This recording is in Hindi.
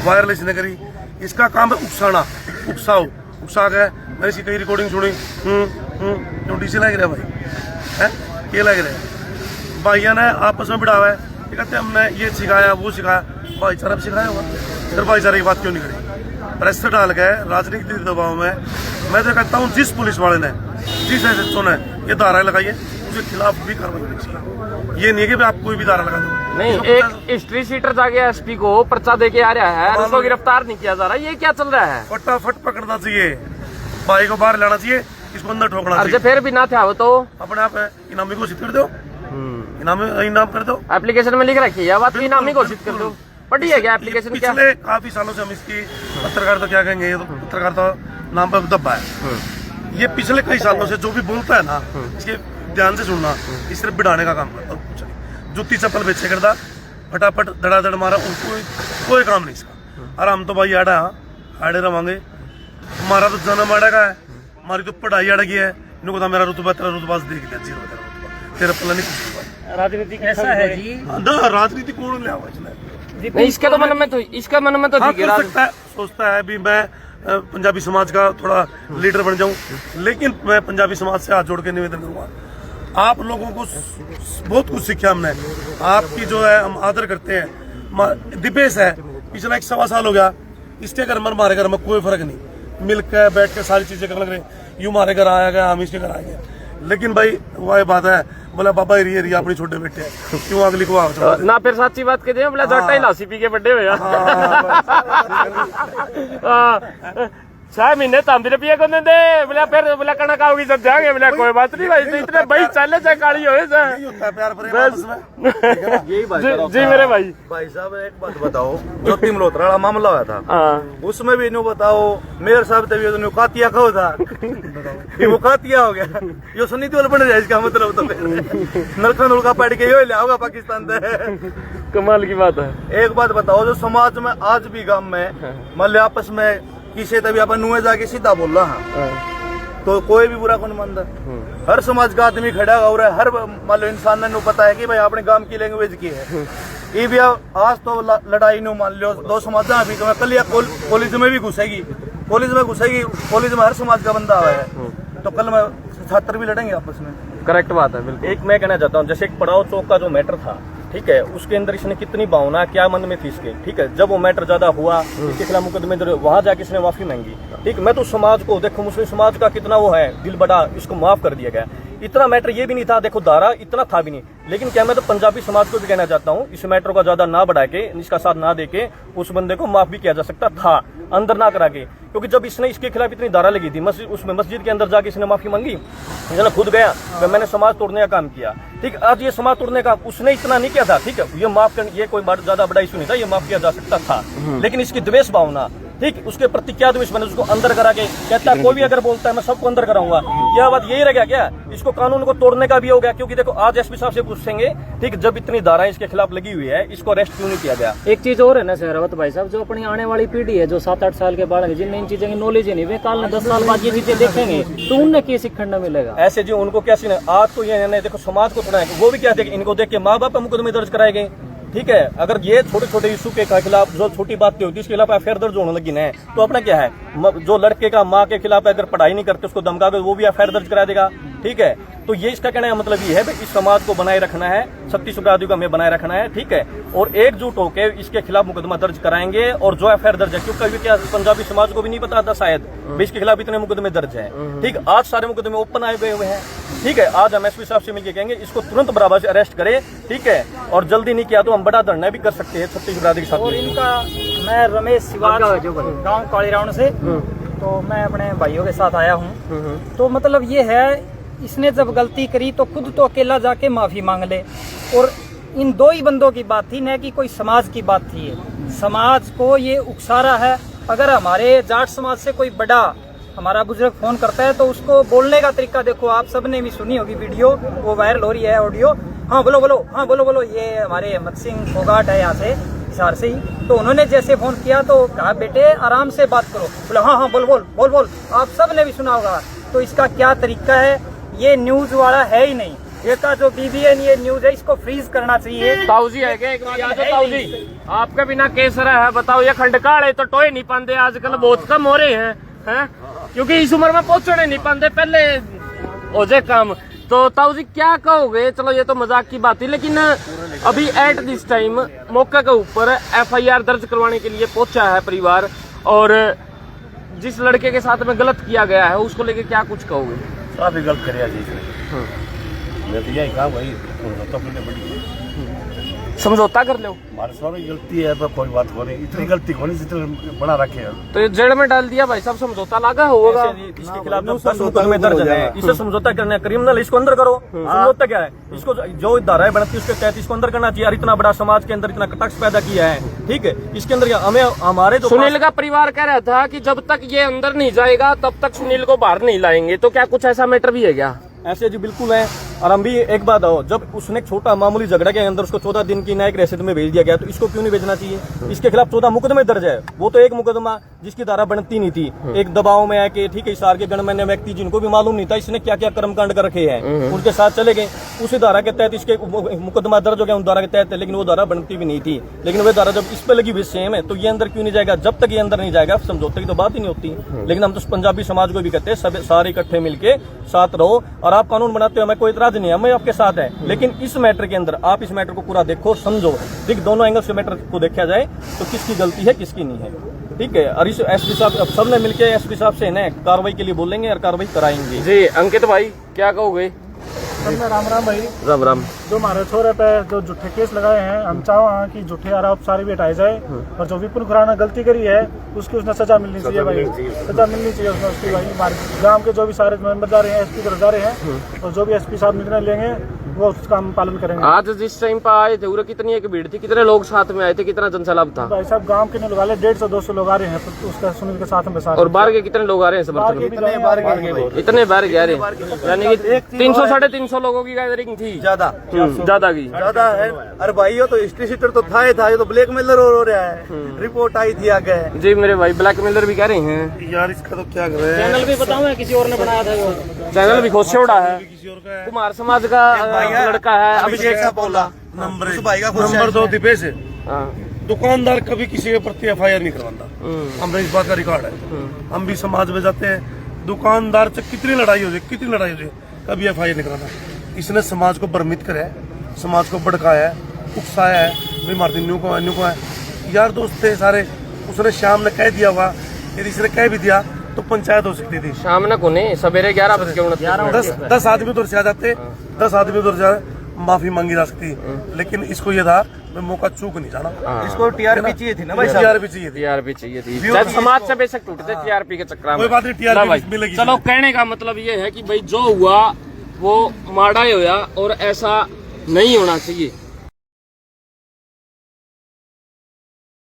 वायरलेस ने करी। इसका काम है उकसाना, उकसा गए। मैंने इसकी कई रिकॉर्डिंग सुनी, क्यों डीसी लग रहा भाई है, ये लग रहा है। भाइया ने आपस में बिठावा है, ये कहते हमने ये सिखाया वो सिखाया, भाईचारा भी सिखाया होगा, फिर भाईचारे की बात क्यों नहीं करी? प्रेस से डाल गए राजनीतिक दबाव में। मैं तो कहता हूँ जिस पुलिस वाले ने, जिस एसएचओ ने ये धारा लगाई है, उसके खिलाफ भी कार्रवाई होनी चाहिए। ये नहीं है कि आप कोई भी धारा लगा दो। नहीं, एक हिस्ट्री सीटर जाके एसपी को पर्चा दे के आ रहा है, उसको गिरफ्तार नहीं किया जा रहा, ये क्या चल रहा है? फटाफट पकड़ना चाहिए, भाई को बाहर लाना चाहिए, इसको अंदर ठोकना चाहिए। फिर भी ना था वो तो अपने आप इनामी घोषित कर दो, इनाम कर दो। एप्लीकेशन में लिख रखी है बात, इनामी घोषित कर दो। पढ़ी है क्या एप्लीकेशन? पिछले काफी सालों से हम इसकी पत्रकारिता क्या कहेंगे, ये तो पत्रकारिता नाम पर दबा है। ये पिछले कई सालों से जो भी बोलता है ना, इसके ध्यान से सुनना, इस तरफ बिठाने का काम करता है। जूती चप्पल बेचे करता, फटाफट धड़ाधड़ मारा, उनको कोई काम नहीं इसका। और हम तो भाई आड़े रवांगे, हमारा तो जन्म आड़े का है, हमारी तो पढ़ाई अड़गी है। इनको तो मेरा रुतबा तेरा रुतबा देख लिया, जीरो तेरा रुतबा, तेरा पल्ला नहीं। राजनीति कैसा है जी? ना राजनीति कौन ले आवा इसका तो मन में तो सोचता है भी मैं पंजाबी समाज का थोड़ा लीडर बन जाऊं, लेकिन मैं पंजाबी समाज से हाथ जोड़ के निवेदन करूंगा, आप लोगों को बहुत कुछ सीखा हमने, आपकी जो है हम आदर करते हैं। दिपेश है, पिछला 1 साल हो गया, इसके घर में हमारे घर में कोई फर्क नहीं, मिलकर बैठ के सारी चीजें कर लग रहे, यूं हमारे घर आया गया, हम इसके घर आए गए। लेकिन भाई वह बात है, बोला बाबा रिया अपने छोटे बेटे हैं, क्यों अगली को ना फिर सच्ची बात के दे, बोला जट्टा ही लासी पी के बड्डे हुए 6 महीने तांबी पिया को दे, बोला फिर बोला कणक आओगी जब जाएंगे, बोला कोई बात नहीं भाई, तो इतने भाई चले चाहे काली हो जी मेरे भाई। भाई साहब एक बात बताओ, जो तिमलोत्रा वाला मामला हुआ था उसमें भी नो बताओ, मेयर साहब तभी कातिया कहो था, ये वो कातिया हो गया, यो सनी देओल बन जाए, इसका मतलब तो नलका नुलका पड़ के यो ले आओगा पाकिस्तान से। कमाल की बात है। एक बात बताओ, जो समाज में आज भी गांव में मान लो आपस में किसी तभी अपन नुए जाके सीधा बोल रहा है, तो कोई भी बुरा कौन मानता? हर समाज का आदमी खड़ा हो रहा है, हर मान लो इंसान ने पता है कि भाई अपने गांव की लैंग्वेज की है। ये भी आज तो लड़ाई नो मान लो दो समाज भी, कल कॉलेज में भी घुसेगी, कॉलेज में हर समाज का बंदा आया है, तो कल में छात्र भी लड़ेंगे आपस में। करेक्ट बात है बिल्कुल। एक मैं कहना चाहता हूँ, जैसे एक पड़ाव चौक का जो मैटर था, ठीक है, उसके अंदर इसने कितनी भावना क्या मन में थी इसके, ठीक है, जब वो मैटर ज्यादा हुआ इसके खिलाफ मुकदमे वहां जाके इसने माफी मांगी, ठीक। मैं तो समाज को देखो, मुस्लिम समाज का कितना वो है दिल बड़ा, इसको माफ कर दिया गया। इतना मैटर ये भी नहीं था, देखो धारा इतना था भी नहीं, लेकिन क्या मैं तो पंजाबी समाज को भी कहना चाहता हूँ, इस मैटर को ज्यादा ना बढ़ा के, इसका साथ ना देके उस बंदे को माफ भी किया जा सकता था, अंदर ना करा के। क्योंकि जब इसने इसके खिलाफ इतनी धारा लगी थी, उसमें मस्जिद के अंदर जाके इसने माफी मांगी, इसने खुद गया कि मैंने समाज तोड़ने का काम किया, ठीक। आज ये समाज तोड़ने का उसने इतना नहीं किया था, ठीक है, ये माफ करने, ये कोई ज्यादा बड़ा इशू नहीं था, ये माफ किया जा सकता था, लेकिन इसकी द्वेष भावना, ठीक, उसके प्रति क्या द्वेष बने, उसको अंदर करा के कहता है, कोई भी अगर बोलता है मैं सबको अंदर कराऊंगा, यह बात यही रह गया क्या? इसको कानून को तोड़ने का भी हो गया। क्योंकि देखो आज एसपी साहब से पूछेंगे, ठीक, जब इतनी धाराएं इसके खिलाफ लगी हुई है, इसको अरेस्ट क्यों नहीं किया गया? एक चीज और है ना सहरावत भाई साहब, जो अपनी आने वाली पीढ़ी है, जो 7-8 साल के बालक, जिन्हें इन चीजों की नॉलेज ही नहीं, वे कल 10 साल बाद ये चीजें देखेंगे तो उन्हें क्या सीखने मिलेगा? ऐसे जी उनको क्या सीखना? आज तो ये देखो समाज को तोड़ा है, वो भी क्या देखे, इनको देख के माँ बाप मुकदमे दर्ज कराए गए, ठीक है। अगर ये छोटे छोटे इशू के खिलाफ जो छोटी बातें होती है इसके खिलाफ एफआईआर दर्ज होने लगी ना, तो अपना क्या है, जो लड़के का माँ के खिलाफ अगर पढ़ाई नहीं करते उसको धमका के वो भी एफआईआर दर्ज करा देगा, ठीक है। तो ये इसका कहने का मतलब ये है कि इस समाज को बनाए रखना है, शक्ति अपराधियों का हमें बनाए रखना है, ठीक है, और एकजुट होकर इसके खिलाफ मुकदमा दर्ज कराएंगे। और जो एफआईआर दर्ज है, क्योंकि क्या पंजाबी समाज को भी नहीं पता था शायद इसके खिलाफ इतने मुकदमे दर्ज है, ठीक। आज सारे मुकदमे ओपन आए गए हुए हैं, ठीक है। आज हम एसपी साहब से मिलकर कहेंगे इसको तुरंत बराबर से अरेस्ट करें, ठीक है, और जल्दी नहीं किया तो हम बड़ा धरना भी कर सकते हैं छत्तीसगढ़ के साथ। और इनका मैं रमेश सिवाल गाँव कालीराउंड से, तो मैं अपने भाइयों के साथ आया हूँ। तो मतलब ये है, इसने जब गलती करी तो खुद तो अकेला जाके माफी मांग ले, और इन 2 ही बंदों की बात थी, न कि कोई समाज की बात थी। समाज को ये उकसा रहा है। अगर हमारे जाट समाज से कोई बड़ा हमारा बुजुर्ग फोन करता है तो उसको बोलने का तरीका देखो, आप सबने भी सुनी होगी वीडियो, वो वायरल हो रही है ऑडियो, हाँ बोलो बोलो, हाँ बोलो बोलो, ये हमारे हिम्मत सिंह फोगाट है यहाँ से, हिसार से ही। तो उन्होंने जैसे फोन किया तो कहा बेटे आराम से बात करो, बोला हाँ हाँ बोल बोल बोल बोल, आप सब ने भी सुना होगा। तो इसका क्या तरीका है, ये न्यूज वाला है ही नहीं। ये का जो BBN ये न्यूज है इसको फ्रीज करना चाहिए। ताऊ जी है क्या एक बार याद हो ताऊ जी? आपके बिना केसरा है बताओ, ये खंडकाल है तो टोए नहीं पाते आजकल बहुत कम हो रहे हैं क्योंकि इस उम्र में पहुंचने नहीं पाते पहले हो जाए काम। तो ताऊ जी क्या कहोगे? चलो ये तो मजाक की बात है, लेकिन अभी एट दिस टाइम मौके के ऊपर FIR दर्ज करवाने के लिए पहुंचा है परिवार, और जिस लड़के के साथ में गलत किया गया है उसको लेके क्या कुछ कहोगे? काफी गलत करिया जी इसने। मैं तो यही कहा भाई तो अपने बड़ी समझौता कर लो। हमारे सारी गलती है पर कोई बात हो नहीं, इतनी गलती होनी जितने बड़ा रखे हैं। तो ये जेल में डाल दिया भाई साहब, समझौता लगा होगा। इसके खिलाफ 10 मुकदमे दर्ज है, इसे समझौता करना क्रिमिनल, इसको अंदर करो। समझौता क्या है? इसको जो धाराएं बनती है उसके तहत इसको अंदर करना चाहिए। और इतना बड़ा समाज के अंदर इतना कटाक्ष पैदा किया है, ठीक है, इसके अंदर हमें हमारे जो सुनील का परिवार कह रहा था कि जब तक ये अंदर नहीं जाएगा तब तक सुनील को बाहर नहीं लाएंगे, तो क्या कुछ ऐसा मैटर भी है क्या? ऐसे जी बिल्कुल है। और हम भी एक बात हो, जब उसने छोटा मामूली झगड़ा के अंदर उसको 14 दिन की न्यायिक हिरासत में भेज दिया गया, तो इसको क्यों नहीं भेजना चाहिए? इसके खिलाफ 14 मुकदमे दर्ज है। वो तो एक मुकदमा जिसकी धारा बनती नहीं थी, एक दबाव में आके, ठीक है, इशार के गणमान्य व्यक्ति जिनको भी मालूम नहीं था इसने क्या क्या कर्मकांड कर रखे हैं, उनके साथ चले गए, उसी धारा के तहत इसके मुकदमा दर्ज हो गया उन धारा के तहत, लेकिन वो धारा बनती भी नहीं थी। लेकिन वह धारा जब इस पे लगी हुई सेम है, तो ये अंदर क्यों नहीं जाएगा? जब तक ये अंदर नहीं जाएगा समझौते की तो बात ही नहीं होती। लेकिन हम तो पंजाबी समाज को भी कहते हैं सब सारे इकट्ठे मिलके साथ रहो, और आप कानून बनाते हो, हमें कोई इतराज नहीं है, हमें आपके साथ है। लेकिन इस मैटर के अंदर आप इस मैटर को पूरा देखो, समझो, देख दोनों एंगल से मैटर को देखा जाए तो किसकी गलती है किसकी नहीं है, ठीक है। और इस SP साहब सबने मिलकर SP साहब से ना कार्रवाई के लिए बोलेंगे और कार्रवाई कराएंगे। जी अंकित भाई क्या कहोगे? राम राम भाई। राम राम। जो हमारे छोरे पे जो झूठे केस लगाए हैं, हम चाहो कि झूठे आरोप सारे भी हटाए जाए, और जो विपुल खुराना गलती करी है उसकी उसने सजा मिलनी चाहिए भाई, सजा मिलनी चाहिए उसकी भाई। हमारे गांव के जो भी सारे मेंबर जा रहे हैं SP तरफ जा रहे हैं, और जो भी SP साहब निर्णय लेंगे वो उसका हम पालन करेंगे। आज जिस टाइम पर आए थे कितनी एक भीड़ थी, कितने लोग साथ में आए थे, कितना जनसैलाब था? भाई साहब गांव के लोग आ रहे, 150-200 लोग आ रहे हैं, तो उसका सुनील के साथ में और बाहर के कितने लोग आ रहे हैं समर्थन में? इतने बाहर गए, यानी कि 300-350 लोगों की गैदरिंग थी। ज्यादा ज्यादा है। अरे भाई ये तो हिस्ट्री शीटर तो था ही था, ये तो ब्लैकमेलर हो रहा है। रिपोर्ट आई थी आगे। जी मेरे भाई ब्लैकमेलर भी कह रहे हैं यार इसका तो क्या करे, चैनल भी बताऊं किसी और ने बनाया था वो चैनल भी खुद से उड़ा है, किसी और का है। कुमार समाज का लड़का है अभिषेक सा बोला नंबर उस भाई का खुद नंबर 2 दिपेश है। हाँ। दुकानदार कभी किसी के प्रति FIR नहीं करवाता, हमने इस बात का रिकॉर्ड है। हम भी समाज में जाते हैं, दुकानदार से कितनी लड़ाई हो जाए कभी FIR नहीं कराता। इसने समाज को भ्रमित करे, समाज को भड़काया है, उकसाया है, भाई मार्टिन न्यू को है, यार दोस्त थे सारे। उसने शाम ने कह दिया होगा, यदि इसने कह भी दिया तो पंचायत हो सकती थी। शाम न कोने सवेरे 11 बज के 10 आदमी उधर से आ जाते, 10 आदमी उधर जा माफी मांगी जा सकती, लेकिन इसको ये था मैं मौका चूक नहीं जाना। इसको TRP चाहिए थी ना भाई साहब, TRP चाहिए थी। TRP चाहिए थी, जब समाज से बेशक टूटते TRP के चक्कर में। कोई बात नहीं, ला TRP भाई। मिलेगी। चलो कहने का मतलब ये है कि भाई जो हुआ वो माड़ा ही होया और ऐसा नहीं होना चाहिए।